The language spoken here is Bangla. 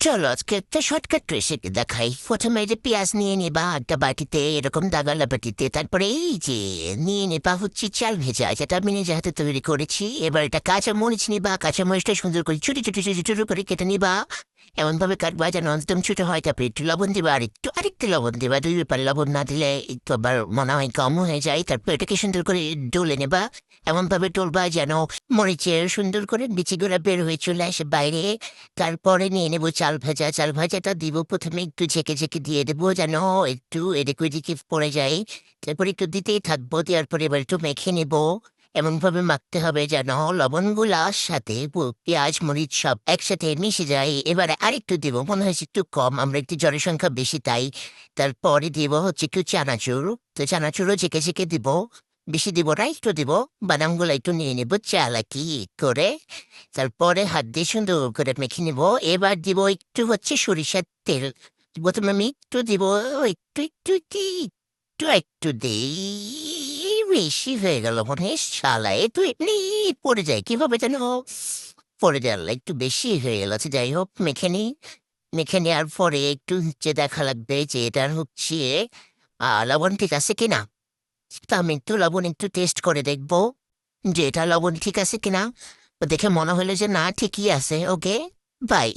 চলো আজকে একটা শর্টকাট রেসিপি দেখাই। প্রথমে এই যে পেঁয়াজ নিয়ে নিবা একটা বাটিতে, এরকম দাগালা বাটিতে। তারপরে এই যে নিয়ে নিবা হচ্ছে চাল ভেজা, যেটা আমি নিজে হাতে তৈরি করেছি। এবার এটা কাঁচা মরিচ নিবা, কাঁচা মরিচটা সুন্দর করে ছোটো ছোটো ছোটো ছোটো করে কেটে নিবা। এমনভাবে কাটবা যেন একদম ছোটো হয়। তারপরে একটু লবণ দিবা, আরেকটু লবণ দিবা। দুই ব্যাপারে লবণ না দিলে একটু আবার মনে হয় কম হয়ে যায়। তারপর এটাকে সুন্দর করে ডলে নেবা। এমনভাবে টলবা যেন মরিচের সুন্দর করে বিচিগুলো বের হয়ে চলে আসে বাইরে। তারপরে নিয়ে নেবো চাল ভাজা। চাল ভাজাটা দিব প্রথমে একটু ঝেঁকে ঝেঁকে দিয়ে দেবো যেন একটু এদিক ওদিকে পড়ে যায়। তারপরে একটু দিতেই থাকবো, দেওয়ার পরে এবার একটু মেখে নেবো। এমনভাবে মাখতে হবে যেন লবণগুলার সাথে পেঁয়াজ মরিচ সব একসাথে মিশে যায়। এবারে আরেকটু দিব, মনে হয়েছে একটু কম, আমরা একটু জনসংখ্যা বেশি তাই। তারপরে দিব হচ্ছে একটু চানাচুর। তো চানাচুরও ঝেঁকে ঝেঁকে দিব, বেশি দিব না, একটু দিব। বাদামগুলো একটু নিয়ে নেবো চালাকি করে। তারপরে হাত দিয়ে সুন্দর করে মেখে নিব। এবার দিব একটু হচ্ছে সরিষার তেল। প্রথমে আমি একটু দিব, একটু একটু একটু একটু একটু দিই। বেশি হয়ে গেল মনে হয়, শালায় তো এমনি পড়ে যায় কিভাবে যেন পড়ে গেল, একটু বেশি হয়ে গেল। আচ্ছা যাই হোক, মেখে নিই। মেখে নেওয়ার পরে একটু হচ্ছে দেখা লাগবে যে এটার হচ্ছে লবণ ঠিক আছে কিনা। তা আমি একটু লবণ একটু টেস্ট করে দেখবো যে এটা লবণ ঠিক আছে কিনা। তো দেখে মনে হলো যে না, ঠিকই আছে, ওকে বাই।